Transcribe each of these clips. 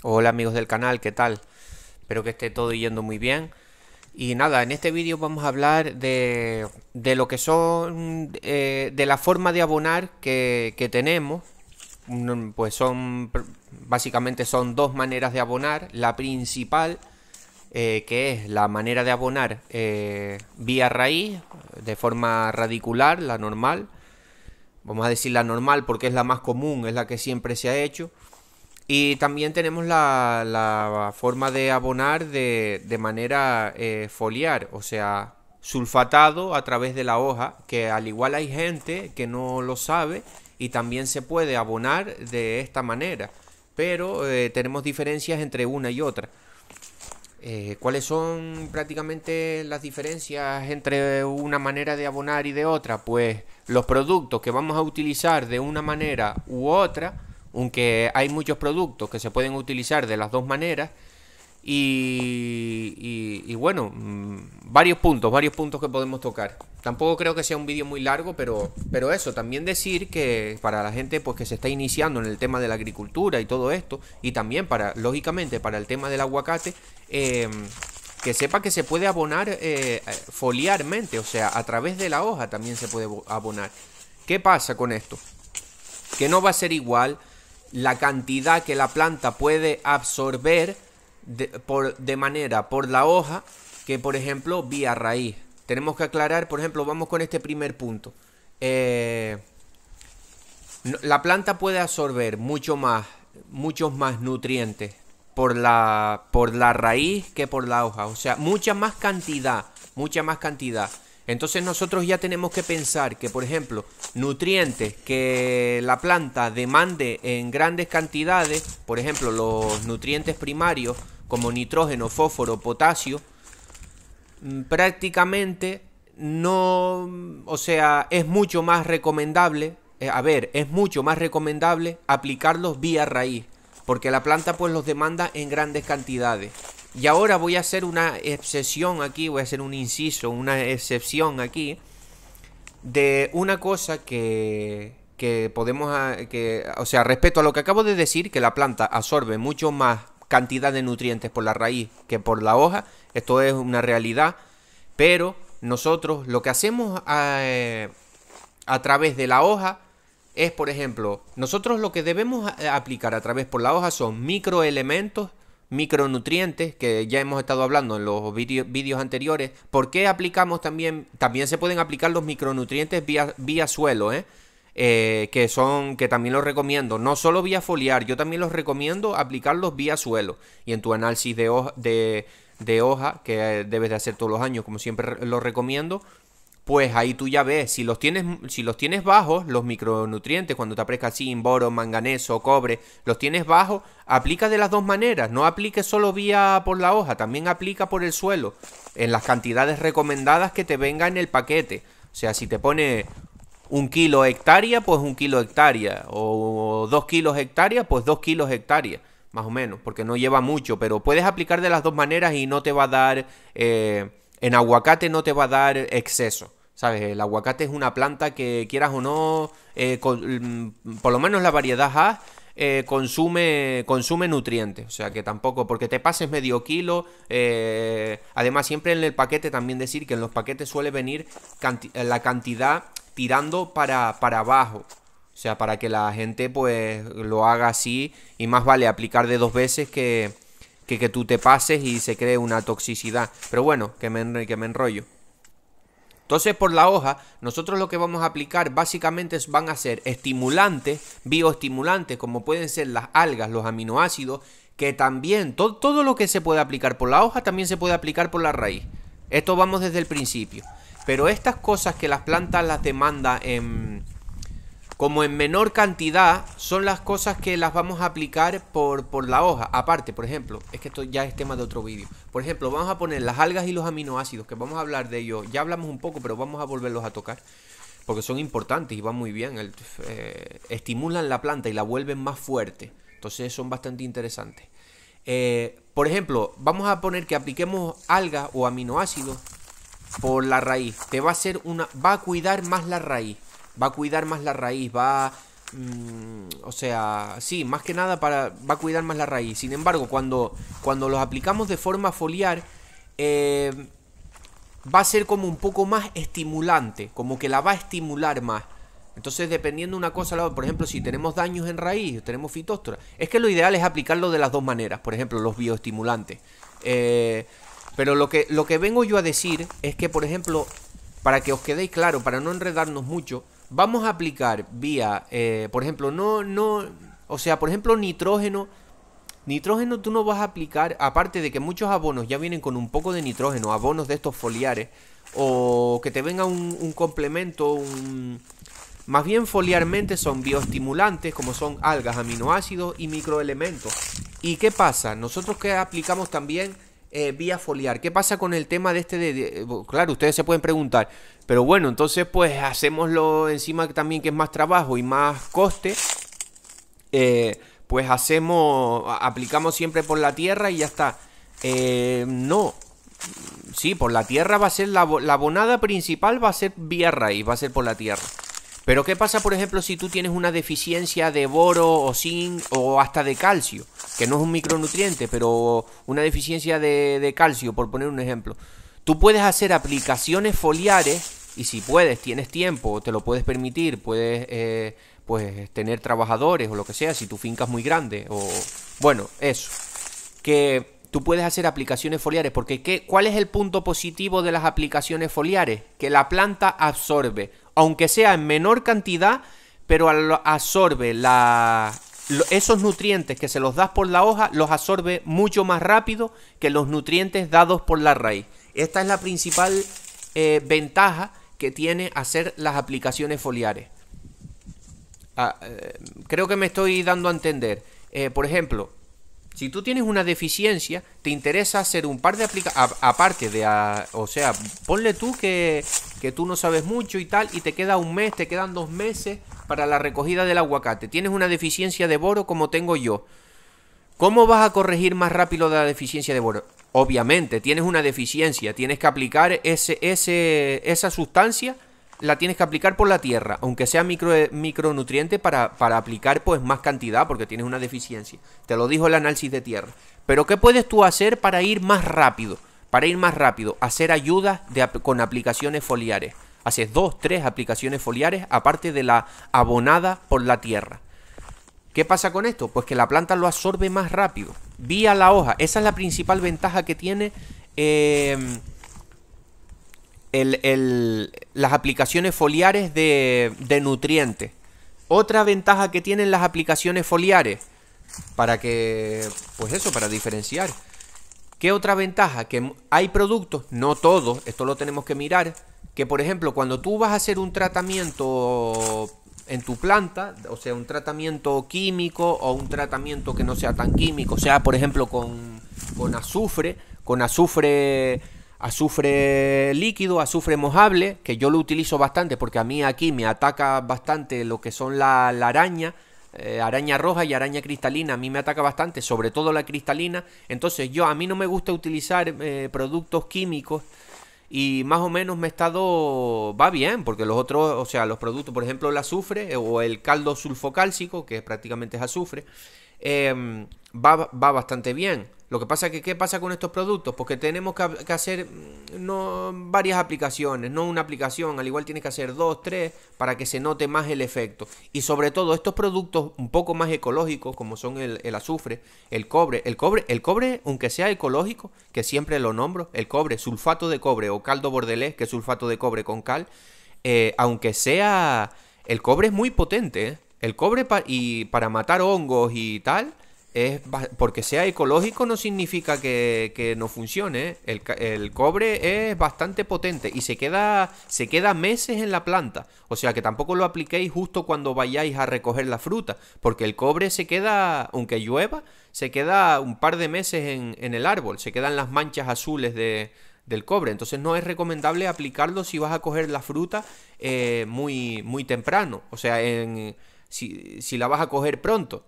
Hola amigos del canal, ¿qué tal? Espero que esté todo yendo muy bien. Y nada, en este vídeo vamos a hablar de lo que son, de la forma de abonar que tenemos. Pues básicamente son dos maneras de abonar. La principal, que es la manera de abonar vía raíz, de forma radicular, la normal. Vamos a decir la normal porque es la más común, es la que siempre se ha hecho. Y también tenemos la forma de abonar de manera foliar, o sea, sulfatado a través de la hoja, que al igual hay gente que no lo sabe y también se puede abonar de esta manera, pero tenemos diferencias entre una y otra. ¿Cuáles son prácticamente las diferencias entre una manera de abonar y de otra? Pues los productos que vamos a utilizar de una manera u otra, aunque hay muchos productos que se pueden utilizar de las dos maneras, y bueno, varios puntos que podemos tocar. Tampoco creo que sea un vídeo muy largo, pero eso, también decir que para la gente pues que se está iniciando en el tema de la agricultura y todo esto, y también para, lógicamente, para el tema del aguacate, que sepa que se puede abonar foliarmente, o sea, a través de la hoja también se puede abonar. ¿Qué pasa con esto? Que no va a ser igual la cantidad que la planta puede absorber por la hoja que por ejemplo vía raíz. Tenemos que aclarar, por ejemplo, vamos con este primer punto. La planta puede absorber muchos más nutrientes por la raíz que por la hoja. O sea, mucha más cantidad. Entonces nosotros ya tenemos que pensar que, por ejemplo, nutrientes que la planta demande en grandes cantidades, por ejemplo, los nutrientes primarios como nitrógeno, fósforo, potasio, prácticamente no, o sea, es mucho más recomendable, es mucho más recomendable aplicarlos vía raíz, porque la planta pues los demanda en grandes cantidades. Y ahora voy a hacer una excepción aquí, voy a hacer un inciso, una excepción aquí de una cosa que podemos, o sea, respecto a lo que acabo de decir, que la planta absorbe mucho más cantidad de nutrientes por la raíz que por la hoja, esto es una realidad, pero nosotros lo que hacemos a través de la hoja es, por ejemplo, nosotros lo que debemos aplicar a través por la hoja son microelementos, micronutrientes, que ya hemos estado hablando en los vídeos anteriores. ¿Por qué aplicamos también se pueden aplicar los micronutrientes vía suelo, que también los recomiendo, no solo vía foliar, yo también los recomiendo aplicarlos vía suelo. Y en tu análisis de hoja, que debes de hacer todos los años, como siempre lo recomiendo, pues ahí tú ya ves, si los tienes bajos, los micronutrientes, cuando te aparezca zinc, boro, manganeso, cobre, los tienes bajos, aplica de las dos maneras, no apliques solo vía por la hoja, también aplica por el suelo, en las cantidades recomendadas que te venga en el paquete. O sea, si te pone 1 kilo hectárea, pues 1 kilo hectárea, o 2 kilos hectárea, pues 2 kilos hectárea, más o menos, porque no lleva mucho, pero puedes aplicar de las dos maneras y no te va a dar, en aguacate no te va a dar exceso. ¿Sabes? El aguacate es una planta que, quieras o no, por lo menos la variedad A, consume nutrientes. O sea que tampoco, porque te pases medio kilo. Además, siempre en el paquete también decir que en los paquetes suele venir la cantidad tirando para abajo. O sea, para que la gente pues lo haga así. Y más vale aplicar de dos veces que tú te pases y se cree una toxicidad. Pero bueno, que me enrollo. Entonces, por la hoja, nosotros lo que vamos a aplicar básicamente van a ser estimulantes, bioestimulantes, como pueden ser las algas, los aminoácidos, que también, todo lo que se puede aplicar por la hoja también se puede aplicar por la raíz. Esto vamos desde el principio. Pero estas cosas que las plantas las demandan como en menor cantidad, son las cosas que las vamos a aplicar por la hoja. Aparte, por ejemplo, es que esto ya es tema de otro vídeo. Por ejemplo, vamos a poner las algas y los aminoácidos, que vamos a hablar de ellos. Ya hablamos un poco, pero vamos a volverlos a tocar, porque son importantes y van muy bien. Estimulan la planta y la vuelven más fuerte. Entonces son bastante interesantes. Por ejemplo, vamos a poner que apliquemos algas o aminoácidos por la raíz. Va a cuidar más la raíz. Va a cuidar más la raíz, va o sea, sí, más que nada va a cuidar más la raíz. Sin embargo, cuando los aplicamos de forma foliar, va a ser como un poco más estimulante, como que la va a estimular más. Entonces, dependiendo una cosa a la otra, por ejemplo, si tenemos daños en raíz, tenemos fitóstora, es que lo ideal es aplicarlo de las dos maneras, por ejemplo, los bioestimulantes. Pero lo que vengo yo a decir es que, por ejemplo, para que os quedéis claro, para no enredarnos mucho, vamos a aplicar vía, por ejemplo, o sea, por ejemplo, nitrógeno. Nitrógeno tú no vas a aplicar, aparte de que muchos abonos ya vienen con un poco de nitrógeno, abonos de estos foliares, o que te venga un complemento, más bien foliarmente son bioestimulantes, como son algas, aminoácidos y microelementos. ¿Y qué pasa? Nosotros que aplicamos también vía foliar. ¿Qué pasa con el tema de claro, ustedes se pueden preguntar, pero bueno, entonces pues hacémoslo encima también que es más trabajo y más coste, pues aplicamos siempre por la tierra y ya está. No. Sí, por la tierra va a ser la abonada principal, va a ser vía raíz, va a ser por la tierra. Pero ¿qué pasa, por ejemplo, si tú tienes una deficiencia de boro o zinc o hasta de calcio? Que no es un micronutriente, pero una deficiencia de calcio, por poner un ejemplo. Tú puedes hacer aplicaciones foliares y si puedes, tienes tiempo, te lo puedes permitir, puedes pues tener trabajadores o lo que sea, si tu finca es muy grande o... Bueno, eso. Que tú puedes hacer aplicaciones foliares, porque ¿cuál es el punto positivo de las aplicaciones foliares? Que la planta absorbe, aunque sea en menor cantidad, pero absorbe esos nutrientes que se los das por la hoja, los absorbe mucho más rápido que los nutrientes dados por la raíz. Esta es la principal ventaja que tiene hacer las aplicaciones foliares. Creo que me estoy dando a entender. Por ejemplo, si tú tienes una deficiencia, te interesa hacer un par de aplicaciones, aparte de, o sea, ponle tú que tú no sabes mucho y tal, y te queda un mes, te quedan 2 meses para la recogida del aguacate. Tienes una deficiencia de boro como tengo yo. ¿Cómo vas a corregir más rápido la deficiencia de boro? Obviamente, tienes una deficiencia, tienes que aplicar esa sustancia, la tienes que aplicar por la tierra, aunque sea micronutriente para aplicar pues más cantidad porque tienes una deficiencia. Te lo dijo el análisis de tierra. Pero ¿qué puedes tú hacer para ir más rápido? Para ir más rápido, hacer ayudas con aplicaciones foliares. Haces 2, 3 aplicaciones foliares aparte de la abonada por la tierra. ¿Qué pasa con esto? Pues que la planta lo absorbe más rápido, vía la hoja. Esa es la principal ventaja que tiene las aplicaciones foliares de nutrientes. Otra ventaja que tienen las aplicaciones foliares, para que, pues eso, para diferenciar. ¿Qué otra ventaja? Que hay productos, no todos, esto lo tenemos que mirar, que por ejemplo cuando tú vas a hacer un tratamiento en tu planta, o sea, un tratamiento químico o un tratamiento que no sea tan químico, o sea, por ejemplo con azufre líquido, azufre mojable, que yo lo utilizo bastante porque a mí aquí me ataca bastante lo que son la araña, araña roja y araña cristalina, a mí me ataca bastante, sobre todo la cristalina. Entonces a mí no me gusta utilizar productos químicos y más o menos va bien, porque los otros, o sea, los productos, por ejemplo el azufre o el caldo sulfocálcico, que prácticamente es azufre, va bastante bien. Lo que pasa es que, ¿qué pasa con estos productos? Porque tenemos que hacer varias aplicaciones, no una aplicación, al igual tienes que hacer 2, 3 para que se note más el efecto. Y sobre todo estos productos un poco más ecológicos, como son el azufre, el cobre, aunque sea ecológico, que siempre lo nombro, el cobre, sulfato de cobre o caldo bordelés, que es sulfato de cobre con cal, aunque sea, el cobre es muy potente, ¿eh? El cobre para matar hongos y tal, porque sea ecológico no significa que no funcione, ¿eh? El cobre es bastante potente y se queda meses en la planta. O sea que tampoco lo apliquéis justo cuando vayáis a recoger la fruta, porque el cobre se queda, aunque llueva, se queda un par de meses en el árbol, se quedan las manchas azules del cobre. Entonces no es recomendable aplicarlo si vas a coger la fruta muy, muy temprano, o sea, si la vas a coger pronto.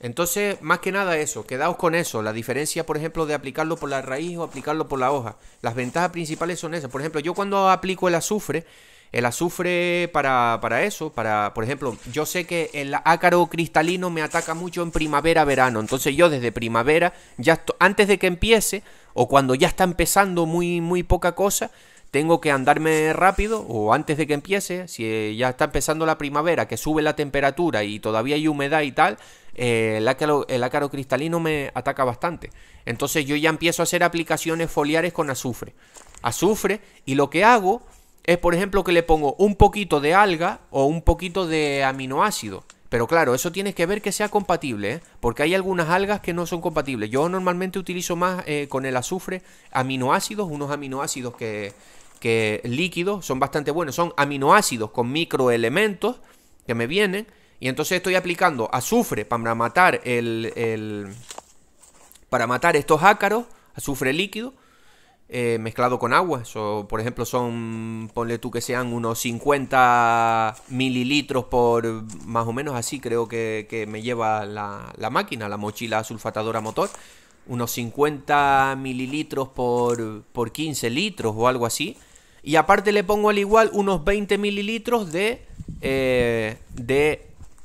Entonces, más que nada eso, quedaos con eso. La diferencia, por ejemplo, de aplicarlo por la raíz o aplicarlo por la hoja. Las ventajas principales son esas. Por ejemplo, yo cuando aplico el azufre, El azufre para eso, por ejemplo, yo sé que el ácaro cristalino me ataca mucho en primavera-verano. Entonces yo desde primavera, antes de que empiece, o cuando ya está empezando muy poca cosa, tengo que andarme rápido, o antes de que empiece, si ya está empezando la primavera, que sube la temperatura y todavía hay humedad y tal, el ácaro cristalino me ataca bastante. Entonces yo ya empiezo a hacer aplicaciones foliares con azufre. Y lo que hago es, por ejemplo, que le pongo un poquito de alga o un poquito de aminoácido. Pero claro, eso tienes que ver que sea compatible, ¿eh? Porque hay algunas algas que no son compatibles. Yo normalmente utilizo más con el azufre aminoácidos, unos aminoácidos que líquidos, son bastante buenos. Son aminoácidos con microelementos que me vienen. Y entonces estoy aplicando azufre para matar para matar estos ácaros, azufre líquido, mezclado con agua. Eso, por ejemplo, ponle tú que sean unos 50 mililitros por, más o menos así creo que me lleva la máquina, la mochila sulfatadora motor. Unos 50 mililitros por 15 litros o algo así. Y aparte le pongo al igual unos 20 mililitros de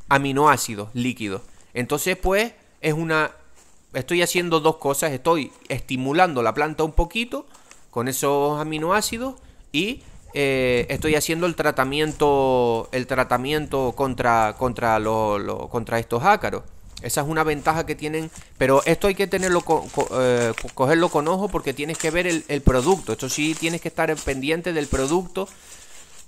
aminoácidos líquidos. Entonces pues estoy haciendo dos cosas. Estoy estimulando la planta un poquito con esos aminoácidos y estoy haciendo el tratamiento contra estos ácaros. Esa es una ventaja que tienen, pero esto hay que tenerlo cogerlo con ojo, porque tienes que ver el producto. Esto sí, tienes que estar pendiente del producto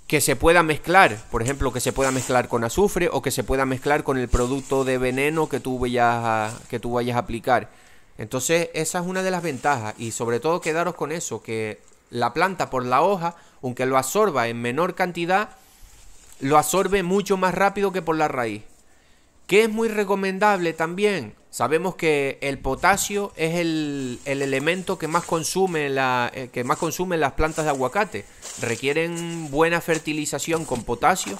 que se pueda mezclar. Por ejemplo, que se pueda mezclar con azufre o que se pueda mezclar con el producto de veneno que tú vayas a aplicar. Entonces esa es una de las ventajas, y sobre todo quedaros con eso, que la planta por la hoja, aunque lo absorba en menor cantidad, lo absorbe mucho más rápido que por la raíz. Que es muy recomendable también. Sabemos que el potasio es el elemento que más consume las plantas de aguacate. Requieren buena fertilización con potasio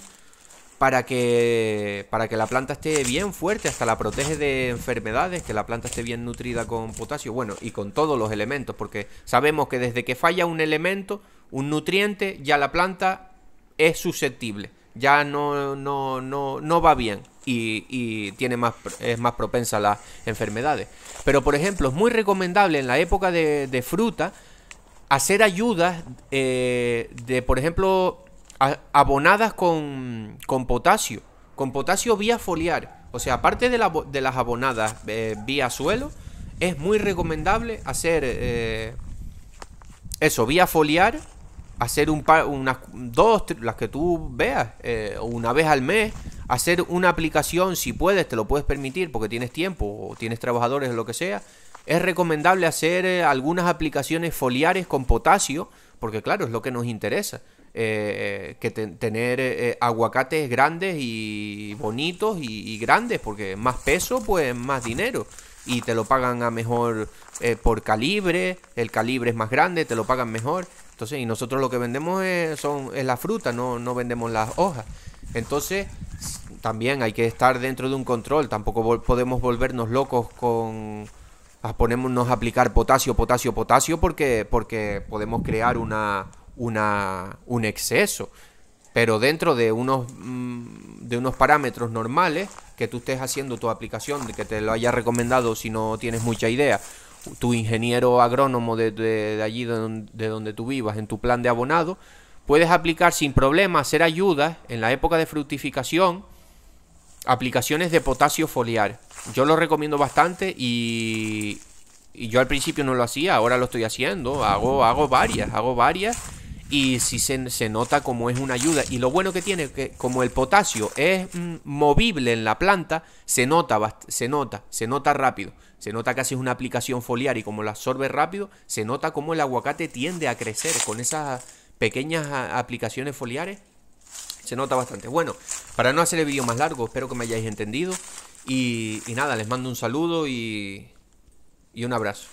para que la planta esté bien fuerte, hasta la protege de enfermedades, que la planta esté bien nutrida con potasio, bueno, y con todos los elementos, porque sabemos que desde que falla un elemento, un nutriente, ya la planta es susceptible, ya no va bien y es más propensa a las enfermedades. Pero por ejemplo, es muy recomendable en la época de fruta hacer ayudas por ejemplo, abonadas con potasio vía foliar. O sea, aparte de las abonadas vía suelo, es muy recomendable hacer eso, vía foliar. Hacer unas dos, las que tú veas, una vez al mes, hacer una aplicación, si puedes, te lo puedes permitir porque tienes tiempo o tienes trabajadores o lo que sea. Es recomendable hacer algunas aplicaciones foliares con potasio, porque claro, es lo que nos interesa. Tener aguacates grandes y bonitos y grandes, porque más peso, pues más dinero. Y te lo pagan a mejor por calibre, el calibre es más grande, te lo pagan mejor. Entonces, y nosotros lo que vendemos es la fruta, no vendemos las hojas. Entonces, también hay que estar dentro de un control. Tampoco podemos volvernos locos a ponernos a aplicar potasio, porque podemos crear un exceso. Pero dentro de unos parámetros normales, que tú estés haciendo tu aplicación, de que te lo haya recomendado, si no tienes mucha idea, tu ingeniero agrónomo de allí de donde tú vivas, en tu plan de abonado, puedes aplicar sin problema, hacer ayudas en la época de fructificación, aplicaciones de potasio foliar. Yo lo recomiendo bastante y yo al principio no lo hacía, ahora lo estoy haciendo, hago varias. Y si se nota como es una ayuda. Y lo bueno que tiene, que como el potasio es movible en la planta, se nota rápido. Se nota que haces una aplicación foliar y como la absorbe rápido, se nota como el aguacate tiende a crecer. Con esas pequeñas aplicaciones foliares, se nota bastante. Bueno, para no hacer el vídeo más largo, espero que me hayáis entendido. Y nada, les mando un saludo y un abrazo.